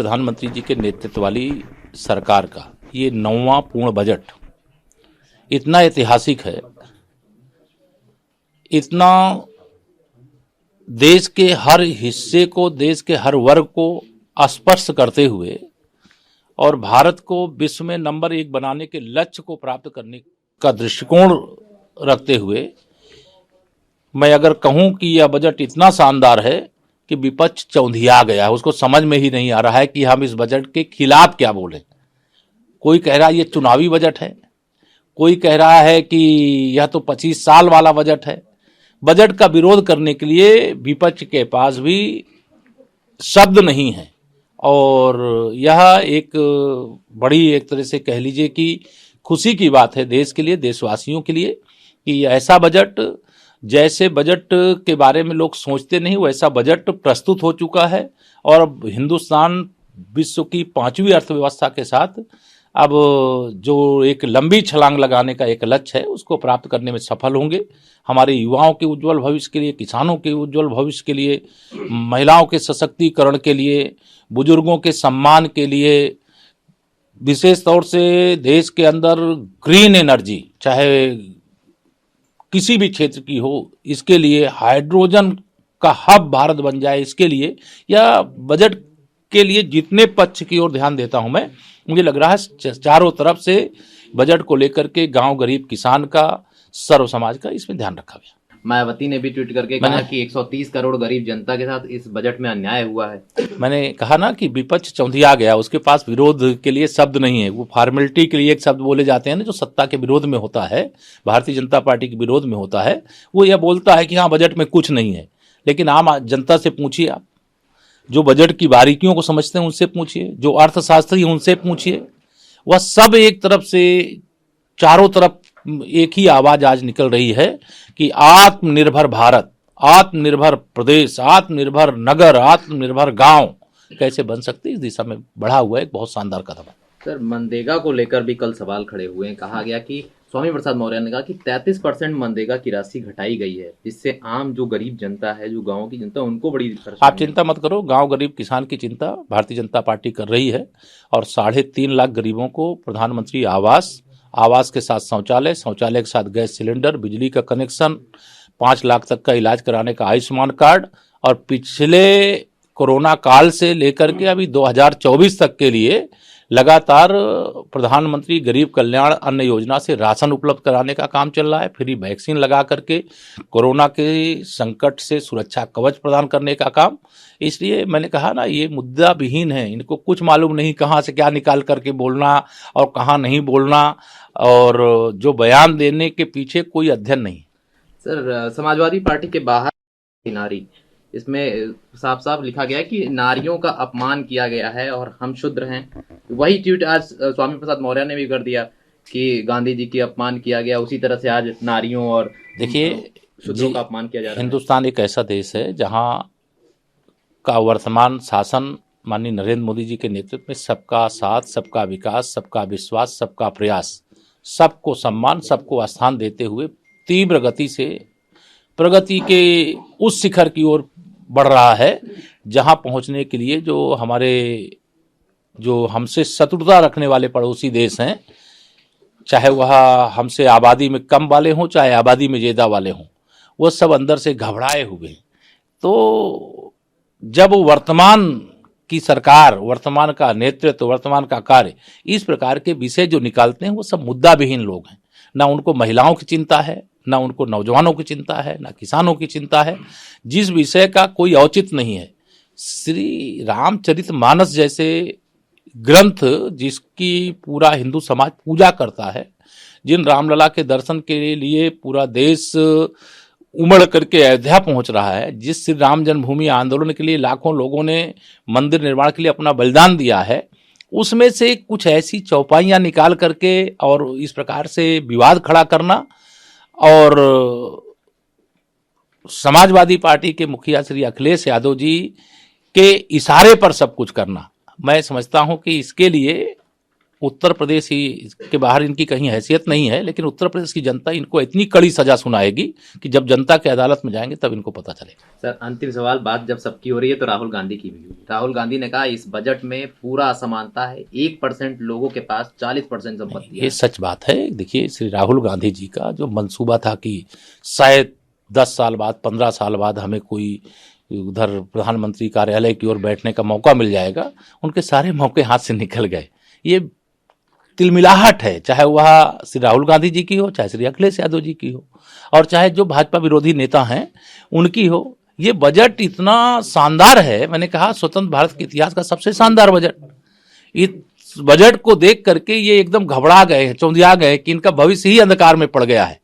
प्रधानमंत्री जी के नेतृत्व वाली सरकार का ये 9वां पूर्ण बजट इतना ऐतिहासिक है, इतना देश के हर हिस्से को, देश के हर वर्ग को स्पर्श करते हुए और भारत को विश्व में नंबर 1 बनाने के लक्ष्य को प्राप्त करने का दृष्टिकोण रखते हुए मैं अगर कहूं कि यह बजट इतना शानदार है कि विपक्ष चौंधिया गया है। उसको समझ में ही नहीं आ रहा है कि हम इस बजट के खिलाफ क्या बोलें। कोई कह रहा है ये चुनावी बजट है, कोई कह रहा है कि यह तो 25 साल वाला बजट है। बजट का विरोध करने के लिए विपक्ष के पास भी शब्द नहीं है और यह एक बड़ी, एक तरह से कह लीजिए कि खुशी की बात है देश के लिए, देशवासियों के लिए कि ऐसा बजट, जैसे बजट के बारे में लोग सोचते नहीं वैसा बजट प्रस्तुत हो चुका है और अब हिंदुस्तान विश्व की 5वीं अर्थव्यवस्था के साथ अब जो एक लंबी छलांग लगाने का एक लक्ष्य है उसको प्राप्त करने में सफल होंगे। हमारे युवाओं के उज्जवल भविष्य के लिए, किसानों के उज्जवल भविष्य के लिए, महिलाओं के सशक्तिकरण के लिए, बुजुर्गों के सम्मान के लिए, विशेष तौर से देश के अंदर ग्रीन एनर्जी चाहे किसी भी क्षेत्र की हो, इसके लिए हाइड्रोजन का हब भारत बन जाए, इसके लिए या बजट के लिए जितने पक्ष की ओर ध्यान देता हूं मैं, मुझे लग रहा है चारों तरफ से बजट को लेकर के गांव, गरीब, किसान का, सर्व समाज का इसमें ध्यान रखा गया। मायावती ने भी ट्वीट करके कहा कि 130 करोड़ गरीब जनता के साथ इस बजट में अन्याय हुआ है। मैंने कहा ना कि विपक्ष चौंधिया गया, उसके पास विरोध के लिए शब्द नहीं है। वो फॉर्मेलिटी के लिए एक शब्द बोले जाते हैं ना, जो सत्ता के विरोध में होता है, भारतीय जनता पार्टी के विरोध में होता है, वो यह बोलता है कि हाँ बजट में कुछ नहीं है। लेकिन आम जनता से पूछिए, आप जो बजट की बारीकियों को समझते हैं उनसे पूछिए, जो अर्थशास्त्री हैं उनसे पूछिए, वह सब एक तरफ से, चारों तरफ एक ही आवाज आज निकल रही है कि आत्मनिर्भर भारत, आत्मनिर्भर प्रदेश, आत्मनिर्भर नगर, आत्मनिर्भर गांव कैसे बन सकते, इस दिशा में बढ़ा हुआ एक बहुत शानदार कदम है। सर, मनरेगा को लेकर भी कल सवाल खड़े हुए हैं। कहा गया कि स्वामी प्रसाद मौर्य ने कहा कि 33% मनरेगा की राशि घटाई गई है, जिससे आम जो गरीब जनता है, जो गाँव की जनता, उनको बड़ी परेशानी। आप चिंता मत करो, गांव, गरीब, किसान की चिंता भारतीय जनता पार्टी कर रही है और 3.5 लाख गरीबों को प्रधानमंत्री आवास के साथ शौचालय, शौचालय के साथ गैस सिलेंडर, बिजली का कनेक्शन, 5 लाख तक का इलाज कराने का आयुष्मान कार्ड और पिछले कोरोना काल से लेकर के अभी 2024 तक के लिए लगातार प्रधानमंत्री गरीब कल्याण अन्न योजना से राशन उपलब्ध कराने का काम चल रहा है। फ्री वैक्सीन लगा करके कोरोना के संकट से सुरक्षा कवच प्रदान करने का काम। इसलिए मैंने कहा ना, ये मुद्दा विहीन है, इनको कुछ मालूम नहीं कहाँ से क्या निकाल करके बोलना और कहाँ नहीं बोलना, और जो बयान देने के पीछे कोई अध्ययन नहीं। सर, समाजवादी पार्टी के बाहर नारी, इसमें साफ साफ लिखा गया है कि नारियों का अपमान किया गया है और हम शूद्र हैं। वही ट्वीट आज स्वामी प्रसाद मौर्य ने भी कर दिया कि गांधी जी की अपमान किया गया, उसी तरह से आज नारियों और देखिए शूद्रों का अपमान किया जा रहा है। हिंदुस्तान एक ऐसा देश है जहां का वर्तमान शासन माननीय नरेंद्र मोदी जी के नेतृत्व में सबका साथ, सबका विकास, सबका विश्वास, सबका प्रयास, सबको सम्मान, सबको स्थान देते हुए तीव्र गति से प्रगति के उस शिखर की ओर बढ़ रहा है जहां पहुंचने के लिए जो हमसे शत्रुता रखने वाले पड़ोसी देश हैं, चाहे वह हमसे आबादी में कम वाले हों, चाहे आबादी में ज़्यादा वाले हों, वो सब अंदर से घबराए हुए। तो जब वर्तमान की सरकार, वर्तमान का नेतृत्व, वर्तमान का कार्य इस प्रकार के विषय जो निकालते हैं वो सब मुद्दा विहीन लोग हैं। ना उनको महिलाओं की चिंता है, ना उनको नौजवानों की चिंता है, ना किसानों की चिंता है, जिस विषय का कोई औचित्य नहीं है। श्री रामचरितमानस जैसे ग्रंथ जिसकी पूरा हिंदू समाज पूजा करता है, जिन रामलला के दर्शन के लिए पूरा देश उमड़ करके अयोध्या पहुंच रहा है, जिस श्री राम जन्मभूमि आंदोलन के लिए लाखों लोगों ने मंदिर निर्माण के लिए अपना बलिदान दिया है, उसमें से कुछ ऐसी चौपाइयां निकाल करके और इस प्रकार से विवाद खड़ा करना और समाजवादी पार्टी के मुखिया श्री अखिलेश यादव जी के इशारे पर सब कुछ करना, मैं समझता हूं कि इसके लिए उत्तर प्रदेश ही के बाहर इनकी कहीं हैसियत नहीं है, लेकिन उत्तर प्रदेश की जनता इनको इतनी कड़ी सजा सुनाएगी कि जब जनता के अदालत में जाएंगे तब इनको पता चलेगा। सर, अंतिम सवाल, बात जब सबकी हो रही है तो राहुल गांधी की भी हुई। राहुल गांधी ने कहा इस बजट में पूरा असमानता है, 1% लोगों के पास 40% संपत्ति ये है। सच बात है। देखिए, श्री राहुल गांधी जी का जो मंसूबा था कि शायद 10 साल बाद 15 साल बाद हमें कोई उधर प्रधानमंत्री कार्यालय की ओर बैठने का मौका मिल जाएगा, उनके सारे मौके हाथ से निकल गए। ये तिलमिलाहट है, चाहे वह श्री राहुल गांधी जी की हो, चाहे श्री अखिलेश यादव जी की हो, और चाहे जो भाजपा विरोधी नेता हैं उनकी हो। ये बजट इतना शानदार है, मैंने कहा स्वतंत्र भारत के इतिहास का सबसे शानदार बजट। इस बजट को देख करके ये एकदम घबरा गए, चौंधिया गए कि इनका भविष्य ही अंधकार में पड़ गया है।